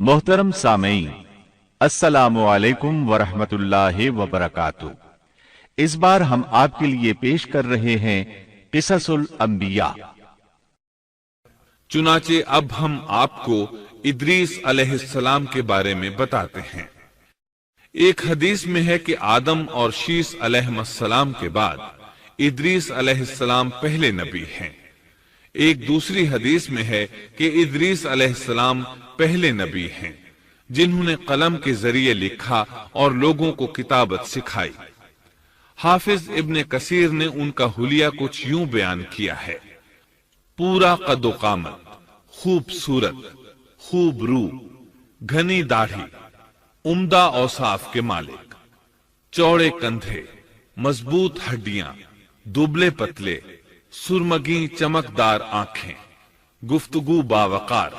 मोहतरम सामईन, अस्सलामु अलैकुम वरहमतुल्लाहि वबरकातुहू। इस बार हम आपके लिए पेश कर रहे हैं क़िससुल अंबिया। चुनाचे अब हम आपको इद्रीस अलैहिस्सलाम के बारे में बताते हैं। एक हदीस में है कि आदम और शीस अलैहिस्सलाम के बाद इद्रीस अलैहिस्सलाम पहले नबी हैं। एक दूसरी हदीस में है कि इद्रीस अलैहिस्सलाम पहले नबी हैं जिन्होंने कलम के जरिए लिखा और लोगों को किताबत सिखाई। हाफिज इब्ने कसीर ने उनका हुलिया कुछ यूं बयान किया है: पूरा कद्दो-कामत, खूबसूरत, खूब रू, घनी दाढ़ी, उम्दा औसाफ के मालिक, चौड़े कंधे, मजबूत हड्डियां, दुबले पतले, सुरमगी चमकदार आंखें, गुफ्तगू बावकार,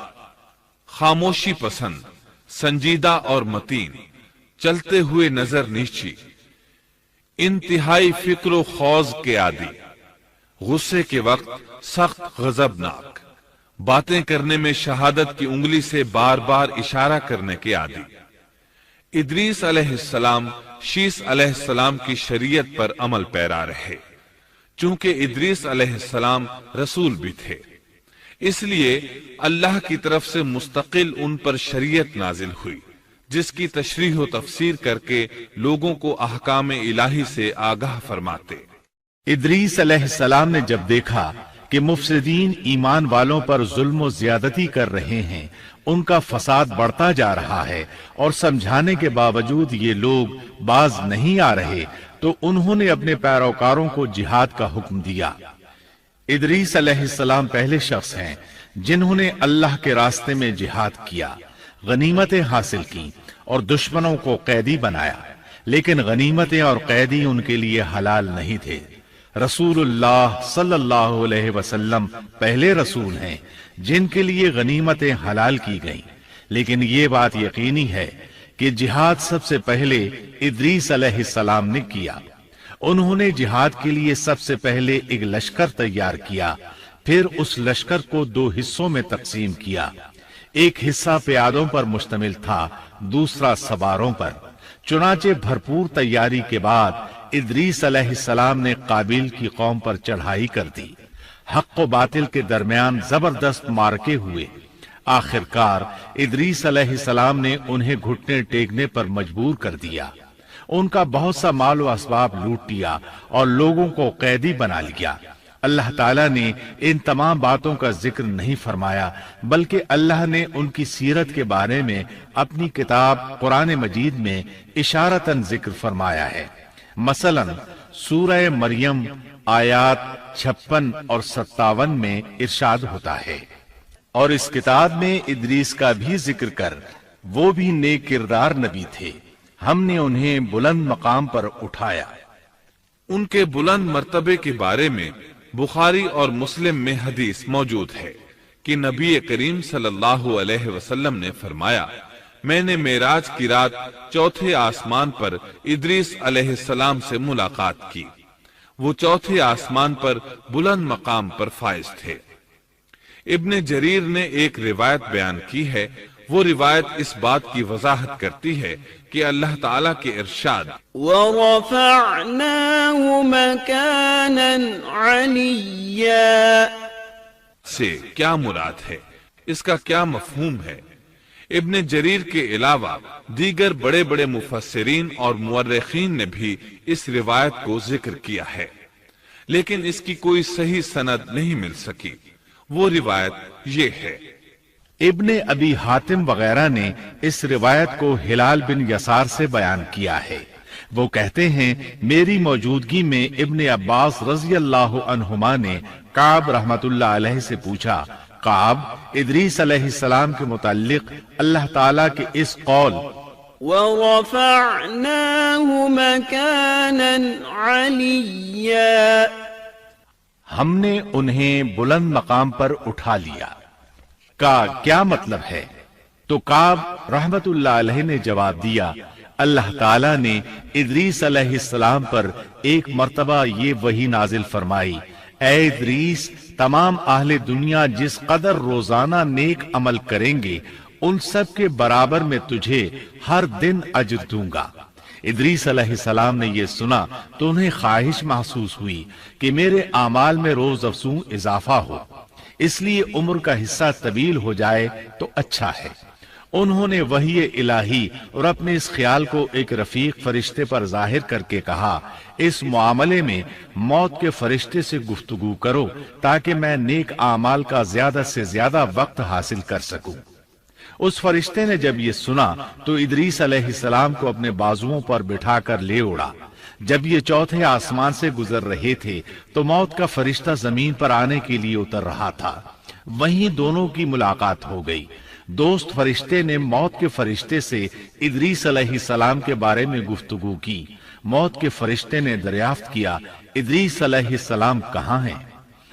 खामोशी पसंद, संजीदा और मतीन, चलते हुए नजर नीची, इंतहाई फिक्र खौज के आदी, गुस्से के वक्त सख्त गजबनाक, बातें करने में शहादत की उंगली से बार बार इशारा करने के आदी। इद्रीस अलैहिस्सलाम शीस अलैहिस्सलाम की शरीयत पर अमल पैरा रहे। चूंकि इद्रीस अलैहिस्सलाम रसूल भी थे, इसलिए अल्लाह की तरफ से मुस्तकिल उन पर शरीयत नाजिल हुई, जिसकी तशरीह व तफसीर करके लोगों को अहकाम इलाही से आगाह फरमाते। इद्रीस अलैहिस्सलाम ने जब देखा कि मुफसिदीन ईमान वालों पर जुल्म व ज्यादती कर रहे हैं, उनका फसाद बढ़ता जा रहा है और समझाने के बावजूद ये लोग बाज नहीं आ रहे, तो उन्होंने अपने पैरोकारों को जिहाद का हुक्म दिया। इद्रीस अलैहिस्सलाम पहले शख्स हैं जिन्होंने अल्लाह के रास्ते में जिहाद किया, गनीमतें हासिल की और दुश्मनों को कैदी बनाया। लेकिन गनीमतें और कैदी उनके लिए हलाल नहीं थे। रसूलुल्लाह सल्लल्लाहु अलैहि वसल्लम पहले रसूल हैं जिनके लिए गनीमतें हलाल की गईं। लेकिन ये बात यकीनी है कि जिहाद सबसे पहले इद्रीस अलैहिस्सलाम ने किया। उन्होंने जिहाद के लिए सबसे पहले एक लश्कर तैयार किया, फिर उस लश्कर को दो हिस्सों में तकसीम किया। एक हिस्सा प्यादों पर मुश्तमिल था, दूसरा सवारों पर। चुनाचे भरपूर तैयारी के बाद इद्रीस अलैहिस्सलाम ने काबिल की कौम पर चढ़ाई कर दी। हक व बातिल के दरमियान जबरदस्त मारके हुए। आखिरकार इद्रीस अलैहिस्सलाम ने उन्हें घुटने टेकने पर मजबूर कर दिया। उनका बहुत सा माल व असबाब लूट लिया और लोगों को कैदी बना लिया। अल्लाह ताला ने इन तमाम बातों का जिक्र नहीं फरमाया, बल्कि अल्लाह ने उनकी सीरत के बारे में अपनी किताब कुरान मजीद में इशारतन जिक्र फरमाया है। मसलन सूरह मरियम आयात 56 और 57 में इरशाद होता है, और इस किताब में इद्रीस का भी जिक्र कर, वो भी नेक किरदार नबी थे, हमने उन्हें बुलंद मकाम पर उठाया। उनके बुलंद मर्तबे के बारे में बुखारी और मुस्लिम में हदीस मौजूद है कि नबी करीम सल्लल्लाहु अलैहि वसल्लम ने फरमाया, मैंने मेराज की रात चौथे आसमान पर इद्रीस अलैहिस्सलाम से मुलाकात की। वो चौथे आसमान पर बुलंद मकाम पर फाइज थे। इब्ने जरीर ने एक रिवायत बयान की है। वो रिवायत इस बात की वजाहत करती है कि अल्लाह ताला के इरशाद वरफ़अनाहु मकानन अलिय्या से क्या मुराद है, इसका क्या मफहूम है। इब्ने जरीर के अलावा दीगर बड़े बड़े मुफस्सिरीन और मुअर्रिखीन ने भी इस रिवायत को जिक्र किया है, लेकिन इसकी कोई सही सनद नहीं मिल सकी। वो रिवायत ये है। इब्ने अबी हातिम वगैरह ने इस रिवायत को हिलाल बिन यसार से बयान किया है। वो कहते हैं, मेरी मौजूदगी में इब्ने अब्बास रज़ी अल्लाहु अन्हुमा ने काब रहमतुल्लाह अलैहि से पूछा, काब, इद्रीस अलैहिस्सलाम के मुताल्लिक अल्लाह ताला के इस कौल वरफ़अनाहु मकानन अलिय्या, हमने उन्हें बुलंद मकाम पर उठा लिया, का क्या मतलब है? तो काब रहमतुल्लाह अलैहि ने जवाब दिया, अल्लाह ताला ने इद्रीस अलैहिस्सलाम पर एक मर्तबा ये वही नाजिल फरमाई, ऐ इद्रीस, तमाम आहले दुनिया जिस कदर रोजाना नेक अमल करेंगे उन सब के बराबर मैं तुझे हर दिन अजर दूंगा। इदरीस अलैहिस्सलाम ने यह सुना तो उन्हें ख्वाहिश महसूस हुई कि मेरे आमाल में रोज अफसू इजाफा हो, इसलिए उम्र का हिस्सा तवील हो जाए तो अच्छा है। उन्होंने वही इलाही और अपने इस ख्याल को एक रफीक फरिश्ते पर जाहिर करके कहा, इस मामले में मौत के फरिश्ते से गुफ्तगू करो ताकि मैं नेक आमाल का ज्यादा से ज्यादा वक्त हासिल कर सकूं। उस फरिश्ते ने जब ये सुना तो इदरीस अलैहिस्सलाम को अपने बाजुओं पर बिठाकर ले उड़ा। जब ये चौथे आसमान से गुजर रहे थे तो मौत का फरिश्ता जमीन पर आने के लिए उतर रहा था। वहीं दोनों की मुलाकात हो गई। दोस्त फरिश्ते ने मौत के फरिश्ते से इदरीस अलैहिस्सलाम के बारे में गुफ्तगू की। मौत के फरिश्ते ने दरियाफ्त किया, इदरीस अलैहिस्सलाम कहाँ हैं?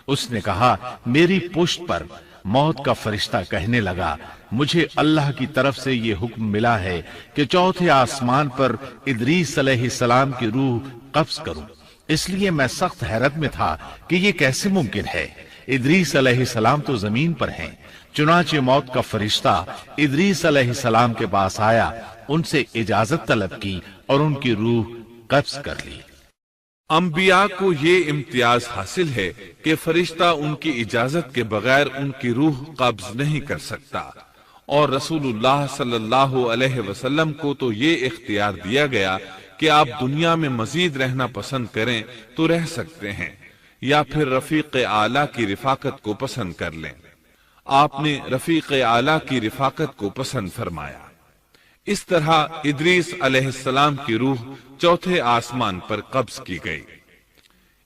उसने कहा, मेरी पुश्त पर। मौत का फरिश्ता कहने लगा, मुझे अल्लाह की तरफ से ये हुक्म मिला है कि चौथे आसमान पर इदरीस अलैहिस्सलाम की रूह कब्ज करूं, इसलिए मैं सख्त हैरत में था कि ये कैसे मुमकिन है। इदरीस अलैहिस्सलाम तो जमीन पर हैं। चुनाचे मौत का फरिश्ता इदरीस अलैहिस्सलाम के पास आया, उनसे इजाजत तलब की और उनकी रूह कब्ज कर ली। अंबिया को ये इम्तियाज हासिल है कि फरिश्ता उनकी इजाजत के बगैर उनकी रूह कब्ज नहीं कर सकता, और रसूलुल्लाह सल्लल्लाहु अलैहि वसल्लम को तो ये इख्तियार दिया गया कि आप दुनिया में मजीद रहना पसंद करें तो रह सकते हैं, या फिर रफीक आला की रिफाकत को पसंद कर लें। आपने रफीक आला की रिफाकत को पसंद फरमाया। इस तरह इदरीस अलैहिस्सलाम की रूह चौथे आसमान पर कब्ज की गई।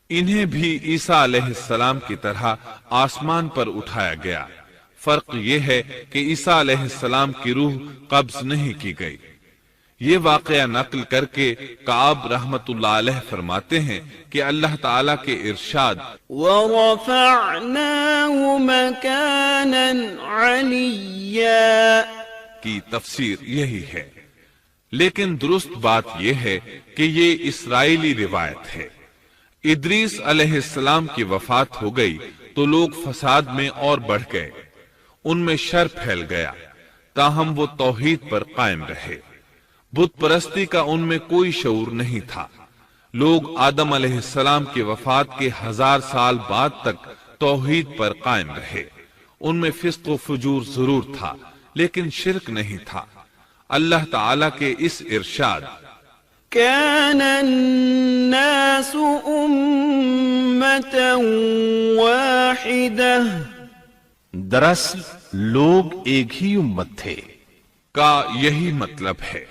इन्हें भी ईसा अलैहिस्सलाम की तरह आसमान पर उठाया गया। फर्क यह है कि ईसा अलैहिस्सलाम की रूह कब्ज नहीं की गई। ये वाकया नकल करके काब रहमतुल्लाह अलैह फरमाते हैं कि अल्लाह ताला के इरशाद वरफ़अनाहु मकानन अलिय्या की तफसीर यही है, लेकिन दुरुस्त बात यह है कि ये इस्राएली रिवायत है। इदरीस अलैहिस्सलाम की वफात हो गई तो लोग फसाद में और बढ़ गए, उनमें शर फैल गया, ताहम वो तौहीद पर कायम रहे। बुत परस्ती का उनमें कोई शऊर नहीं था। लोग आदम अलैहिस्सलाम की वफात के 1000 साल बाद तक तौहीद पर कायम रहे। उनमें फिस्क व फुजूर जरूर था, लेकिन शिरक नहीं था। अल्लाह ताला के इस इरशाद कानन नासु उम्मतन वाहिदह, दरअसल लोग एक ही उम्मत थे, का यही मतलब है।